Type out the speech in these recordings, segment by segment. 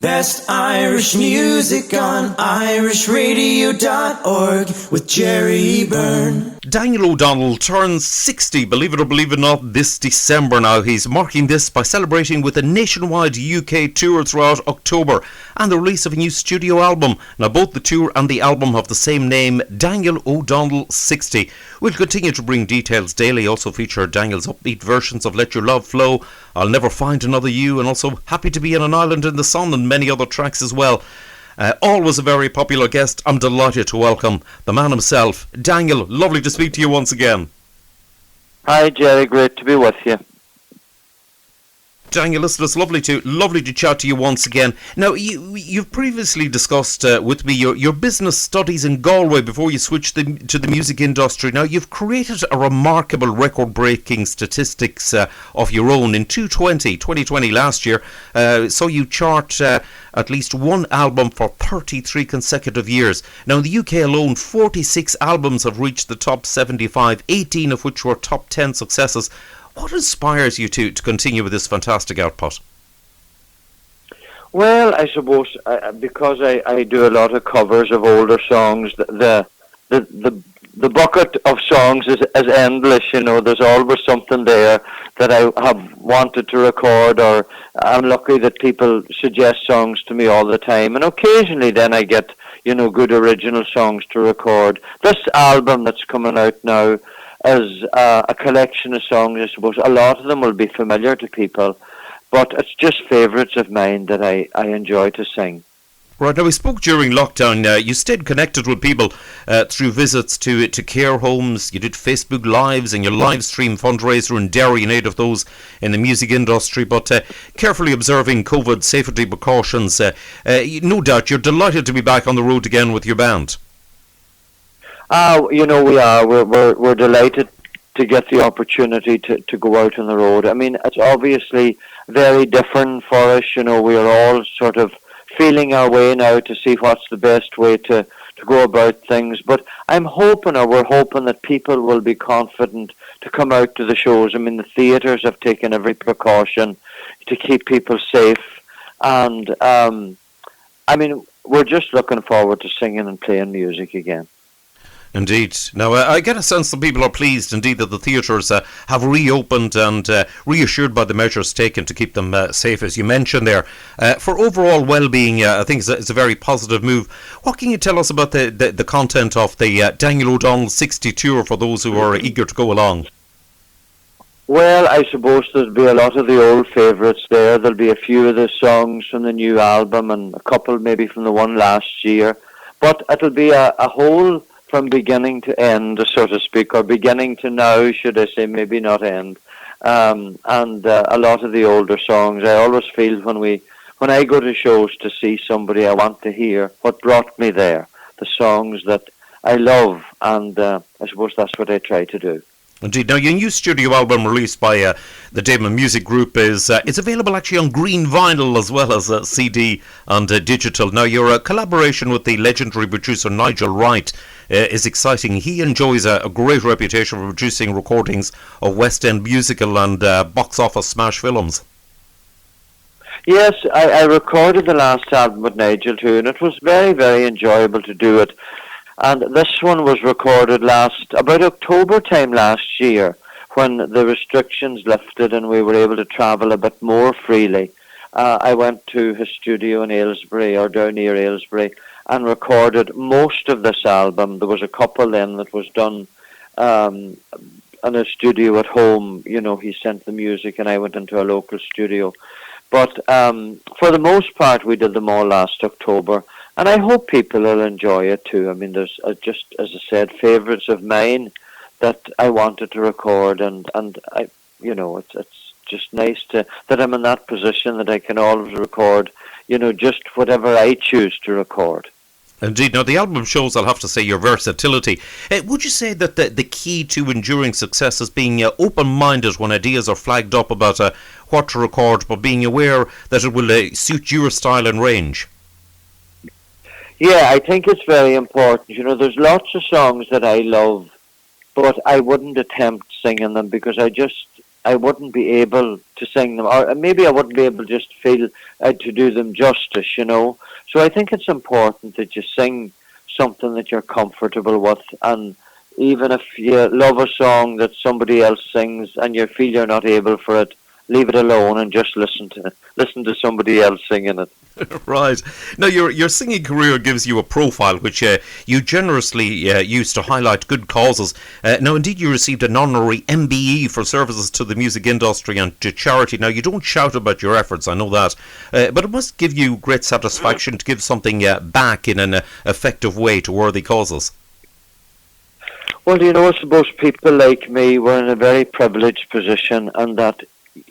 Best Irish music on irishradio.org with Jerry Byrne. Daniel O'Donnell turns 60, believe it or believe it not, this December now. He's marking this by celebrating with a nationwide UK tour throughout October and the release of a new studio album. Now, both the tour and the album have the same name, Daniel O'Donnell 60. We'll continue to bring details daily, also feature Daniel's upbeat versions of Let Your Love Flow, I'll Never Find Another You, and also Happy to Be in an Island in the Sun, and many other tracks as well. Always a very popular guest. I'm delighted to welcome the man himself, Daniel. Lovely to speak to you once again. Hi Jerry, great to be with you. Daniel, listen, it's lovely to chat to you once again. Now, you've previously discussed with me your business studies in Galway before you switched to the music industry. Now, you've created a remarkable record-breaking statistics of your own. In 2020 last year, so you chart at least one album for 33 consecutive years. Now, in the UK alone, 46 albums have reached the top 75, 18 of which were top 10 successes. What inspires you to continue with this fantastic output? Well, I suppose because I do a lot of covers of older songs, the bucket of songs is endless. You know, there's always something there that I have wanted to record, or I'm lucky that people suggest songs to me all the time, and occasionally then I get, you know, good original songs to record. This album that's coming out now as a collection of songs, I suppose. A lot of them will be familiar to people, but it's just favourites of mine that I enjoy to sing. Right, now we spoke during lockdown. You stayed connected with people through visits to care homes. You did Facebook Lives and your live stream fundraiser in Derry in aid of those in the music industry, but carefully observing COVID safety precautions. No doubt you're delighted to be back on the road again with your band. You know, we are. We're delighted to get the opportunity to go out on the road. I mean, it's obviously very different for us. You know, we are all sort of feeling our way now to see what's the best way to go about things. But I'm hoping, or we're hoping, that people will be confident to come out to the shows. I mean, the theatres have taken every precaution to keep people safe. And, I mean, we're just looking forward to singing and playing music again. Indeed. Now, I get a sense that people are pleased, indeed, that the theatres have reopened and reassured by the measures taken to keep them safe, as you mentioned there. For overall well-being, I think it's a very positive move. What can you tell us about the content of the Daniel O'Donnell 60 tour for those who are eager to go along? Well, I suppose there'll be a lot of the old favourites there. There'll be a few of the songs from the new album and a couple maybe from the one last year. But it'll be a whole from beginning to end, so to speak, or beginning to now, should I say, maybe not end. And a lot of the older songs. I always feel when I go to shows to see somebody, I want to hear what brought me there, the songs that I love, and I suppose that's what I try to do. Indeed. Now, your new studio album released by the Damon Music Group is available actually on green vinyl as well as CD and digital. Now, your collaboration with the legendary producer Nigel Wright is exciting. He enjoys a great reputation for producing recordings of West End musical and box office smash films. Yes, I recorded the last album with Nigel too, and it was very, very enjoyable to do it. And this one was recorded about October time last year, when the restrictions lifted and we were able to travel a bit more freely. I went to his studio in Aylesbury, or down near Aylesbury, and recorded most of this album. There was a couple then that was done in a studio at home. You know, he sent the music and I went into a local studio. But for the most part, we did them all last October. And I hope people will enjoy it too. I mean, there's just, as I said, favourites of mine that I wanted to record, and I, you know, it's just nice that I'm in that position that I can always record, you know, just whatever I choose to record. Indeed. Now, the album shows, I'll have to say, your versatility. Would you say that the key to enduring success is being open-minded when ideas are flagged up about what to record, but being aware that it will suit your style and range? Yeah, I think it's very important. You know, there's lots of songs that I love, but I wouldn't attempt singing them because I I wouldn't be able to sing them, or maybe I wouldn't be able to just feel to do them justice, you know. So I think it's important that you sing something that you're comfortable with, and even if you love a song that somebody else sings and you feel you're not able for it, leave it alone and just listen to somebody else singing it. Right. Now, your singing career gives you a profile which you generously use to highlight good causes. Now, indeed, you received an honorary MBE for services to the music industry and to charity. Now, you don't shout about your efforts, I know that, but it must give you great satisfaction to give something back in an effective way to worthy causes. Well, you know, I suppose people like me, we're in a very privileged position, and that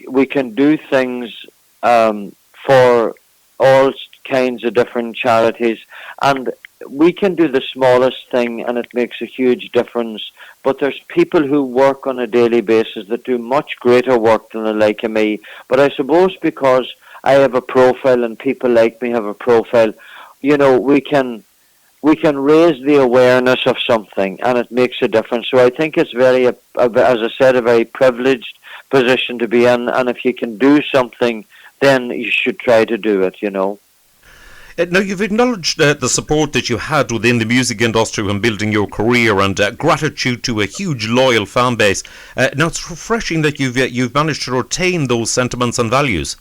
we can do things for all kinds of different charities, and we can do the smallest thing and it makes a huge difference. But there's people who work on a daily basis that do much greater work than the like of me. But I suppose because I have a profile and people like me have a profile, you know, we can raise the awareness of something and it makes a difference. So I think it's as I said, a very privileged position to be in, and if you can do something, then you should try to do it, you know. Now, you've acknowledged the support that you had within the music industry when building your career, and gratitude to a huge loyal fan base. Now, it's refreshing that you've managed to retain those sentiments and values.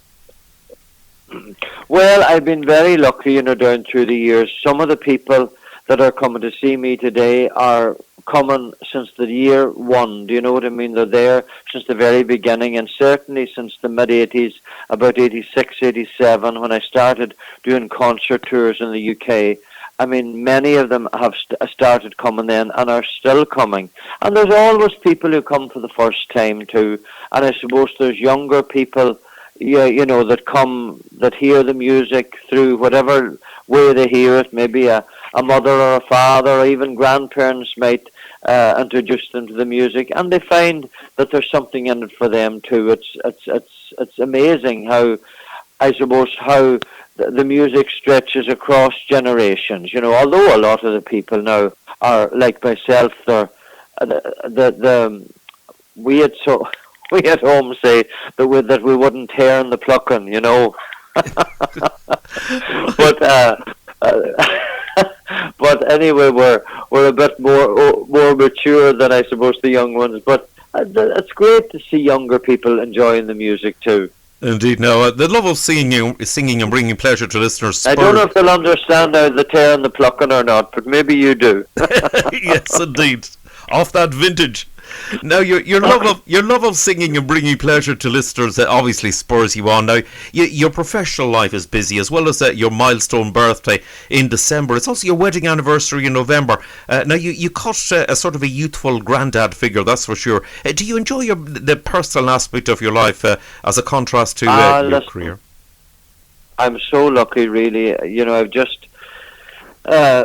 Well, I've been very lucky, you know, down through the years. Some of the people that are coming to see me today are coming since the year one. Do you know what I mean? They're there since the very beginning, and certainly since the mid-80s, about 86, 87, when I started doing concert tours in the UK. I mean, many of them have started coming then and are still coming. And there's always people who come for the first time too. And I suppose there's younger people, you know, that come, that hear the music through whatever way they hear it. Maybe a mother or a father or even grandparents might introduce them to the music, and they find that there's something in it for them too. It's amazing how, I suppose, how the music stretches across generations. You know, although a lot of the people now are like myself, they're we at home say that we wouldn't tear in the plucking, you know. But anyway, we're a bit more mature than I suppose the young ones. But it's great to see younger people enjoying the music too. Indeed. Now, the love of singing and bringing pleasure to listeners. I don't know if they'll understand now the tear and the plucking or not, but maybe you do. Yes, indeed. Off that vintage. Now, your love of singing and bringing pleasure to listeners obviously spurs you on. Now, your professional life is busy, as well as your milestone birthday in December. It's also your wedding anniversary in November. Now, you cut a sort of a youthful granddad figure, that's for sure. Do you enjoy the personal aspect of your life as a contrast to your career? I'm so lucky, really. You know, I've just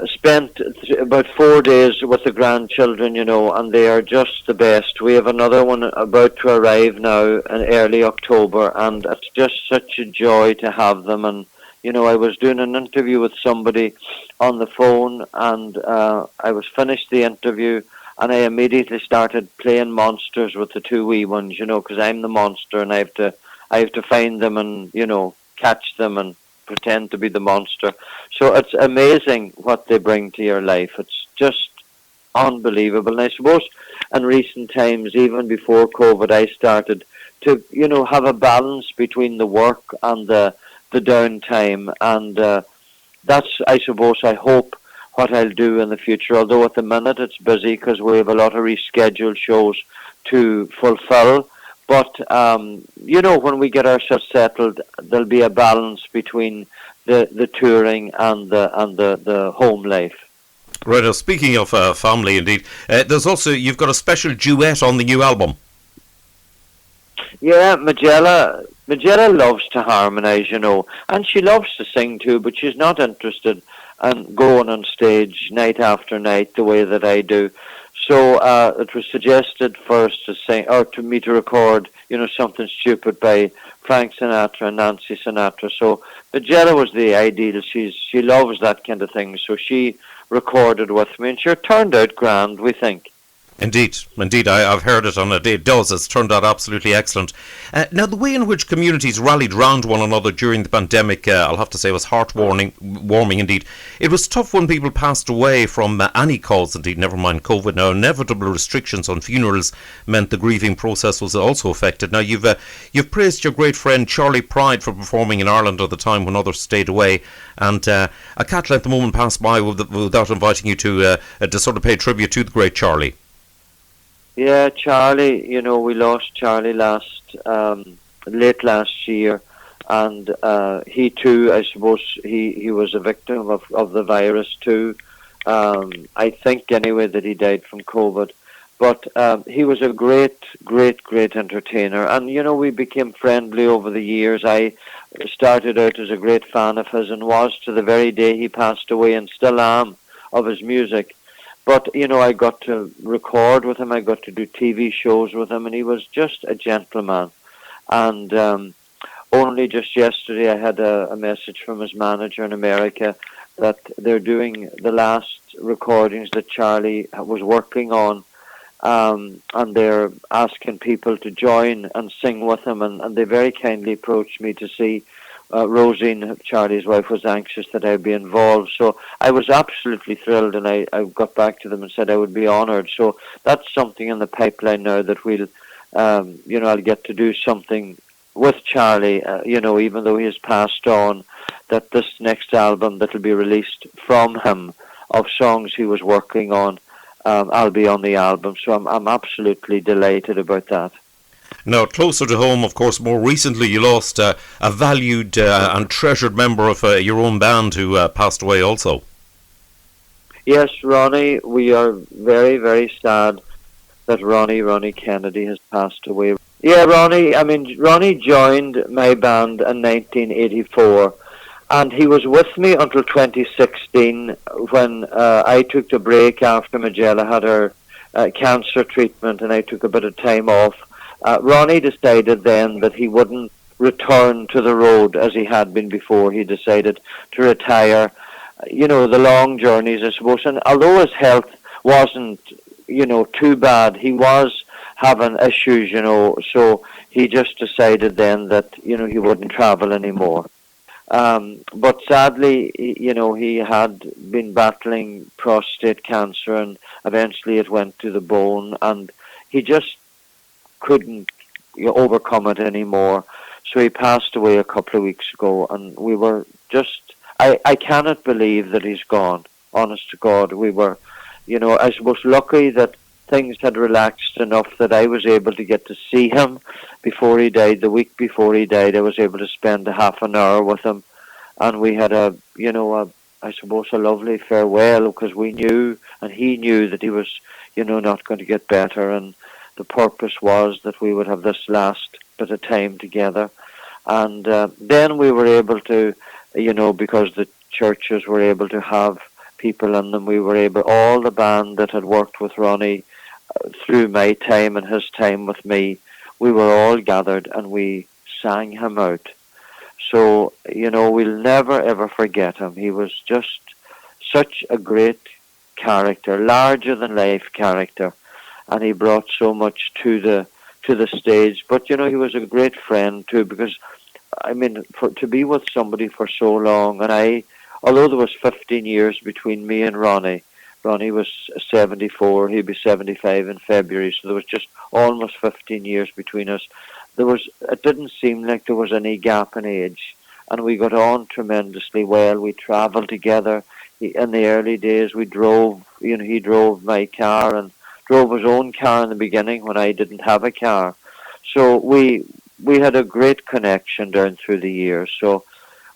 spent about 4 days with the grandchildren, you know, and they are just the best. We have another one about to arrive now in early October, and it's just such a joy to have them. And, you know, I was doing an interview with somebody on the phone, and I was finished the interview, and I immediately started playing monsters with the two wee ones, you know, because I'm the monster, and I have to find them and, you know, catch them and pretend to be the monster. So it's amazing what they bring to your life. It's just unbelievable. And I suppose in recent times, even before COVID, I started to, you know, have a balance between the work and the downtime. And that's, I suppose, I hope, what I'll do in the future. Although at the minute it's busy because we have a lot of rescheduled shows to fulfill. But, you know, when we get ourselves settled, there'll be a balance between the touring and the home life. Right, now, speaking of family, indeed, there's also, you've got a special duet on the new album. Yeah, Magella loves to harmonise, you know, and she loves to sing too, but she's not interested in going on stage night after night the way that I do. So it was suggested for us to sing, or to me to record, you know, Something Stupid by Frank Sinatra and Nancy Sinatra. So Magella was the ideal. She loves that kind of thing. So she recorded with me, and sure, it turned out grand, we think. Indeed, I've heard it, and it does. It's turned out absolutely excellent. Now, the way in which communities rallied round one another during the pandemic, I'll have to say, was warming indeed. It was tough when people passed away from any cause, indeed, never mind COVID. Now, inevitable restrictions on funerals meant the grieving process was also affected. Now, you've praised your great friend Charley Pride for performing in Ireland at the time when others stayed away, and I can't let the moment pass by without inviting you to sort of pay tribute to the great Charley. Yeah, Charley, we lost Charley late last year, and he too, I suppose, he was a victim of the virus too. I think anyway that he died from COVID, but he was a great entertainer, and we became friendly over the years. I started out as a great fan of his and was to the very day he passed away, and still am, of his music. But, I got to record with him, I got to do TV shows with him, and he was just a gentleman. And only just yesterday I had a message from his manager in America that they're doing the last recordings that Charley was working on, and they're asking people to join and sing with him, and they very kindly approached me to see Rosine, Charley's wife, was anxious that I'd be involved. So I was absolutely thrilled, and I got back to them and said I would be honoured. So that's something in the pipeline now that we'll, I'll get to do something with Charley, even though he has passed on, that this next album that will be released from him of songs he was working on, I'll be on the album. So I'm absolutely delighted about that. Now, closer to home, of course, more recently you lost a valued and treasured member of your own band who passed away also. Yes, Ronnie, we are very, very sad that Ronnie Kennedy has passed away. Yeah, Ronnie joined my band in 1984, and he was with me until 2016 when I took the break after Magella had her cancer treatment, and I took a bit of time off. Ronnie decided then that he wouldn't return to the road as he had been before. He decided to retire. The long journeys, I suppose. And although his health wasn't, too bad, he was having issues, so he just decided then that, he wouldn't travel anymore. But sadly, he had been battling prostate cancer, and eventually it went to the bone, and he just couldn't overcome it anymore. So he passed away a couple of weeks ago, and we were just, I cannot believe that he's gone, honest to God. We were, I suppose lucky that things had relaxed enough that I was able to get to see him before he died. The week before he died, I was able to spend a half an hour with him, and we had I suppose a lovely farewell, because we knew, and he knew, that he was, not going to get better, and the purpose was that we would have this last bit of time together. And then we were able to, because the churches were able to have people in them, we were able, all the band that had worked with Ronnie through my time and his time with me, we were all gathered and we sang him out. So, we'll never ever forget him. He was just such a great character, larger than life character. And he brought so much to the stage. But, he was a great friend too, because, to be with somebody for so long, and although there was 15 years between me and Ronnie was 74, he'd be 75 in February, so there was just almost 15 years between us. It didn't seem like there was any gap in age, and we got on tremendously well. We travelled together. In the early days, we drove, he drove my car, and drove his own car in the beginning when I didn't have a car. So we had a great connection down through the years. So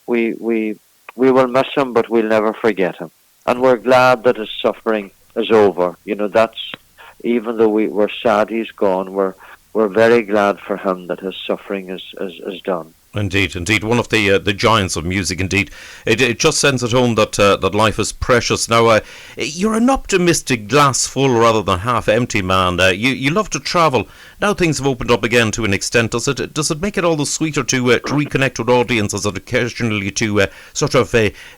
we will miss him, but we'll never forget him. And we're glad that his suffering is over. That's, even though we're sad he's gone, we're very glad for him that his suffering is done. Indeed, one of the giants of music. Indeed, it just sends it home that life is precious. Now, you're an optimistic, glass full rather than half empty man. You love to travel. Now things have opened up again to an extent. Does it make it all the sweeter to reconnect with audiences and occasionally to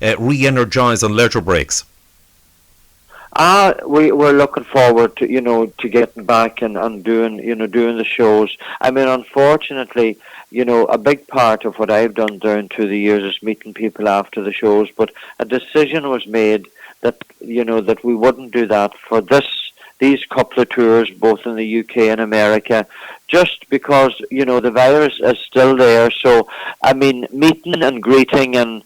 re-energise on leisure breaks? We're looking forward to, to getting back and doing, doing the shows. I mean, unfortunately, a big part of what I've done down through the years is meeting people after the shows, but a decision was made that, that we wouldn't do that for these couple of tours, both in the UK and America, just because, the virus is still there. So, I mean, meeting and greeting and,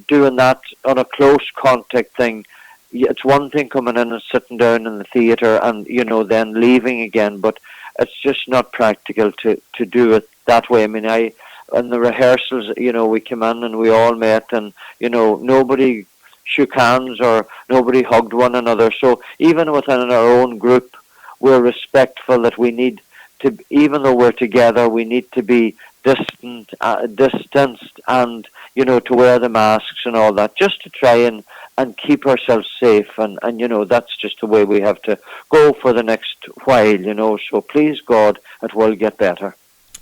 doing that on a close contact thing, it's one thing coming in and sitting down in the theatre and, then leaving again, but it's just not practical to do it that way. I mean, in the rehearsals, we came in and we all met and, nobody shook hands or nobody hugged one another. So even within our own group, we're respectful that we need to, even though we're together, we need to be distanced and, to wear the masks and all that, just to try and keep ourselves safe. And that's just the way we have to go for the next while, So please God, it will get better.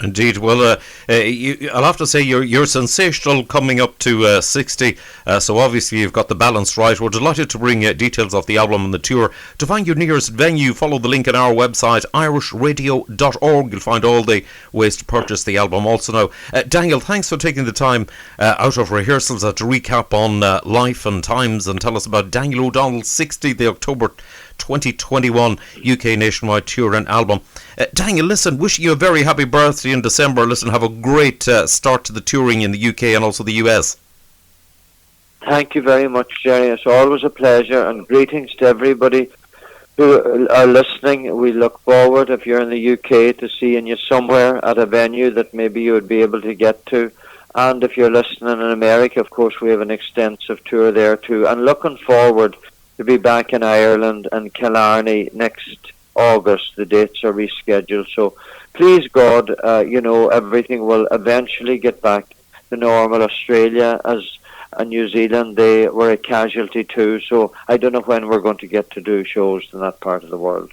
Indeed. Well, I'll have to say you're sensational coming up to 60, so obviously you've got the balance right. We're delighted to bring details of the album and the tour. To find your nearest venue, follow the link on our website, irishradio.org. You'll find all the ways to purchase the album also now. Daniel, thanks for taking the time out of rehearsals to recap on life and times and tell us about Daniel O'Donnell's 60, the October 2021 UK nationwide tour and album. Daniel, listen, wishing you a very happy birthday in December. Listen, have a great start to the touring in the UK and also the US. Thank you very much, Jerry. It's always a pleasure, and greetings to everybody who are listening. We look forward, if you're in the UK, to seeing you somewhere at a venue that maybe you would be able to get to. And if you're listening in America, of course, we have an extensive tour there too. And looking forward to be back in Ireland and Killarney next August. The dates are rescheduled. So please God, everything will eventually get back to normal. Australia and New Zealand, they were a casualty too. So I don't know when we're going to get to do shows in that part of the world.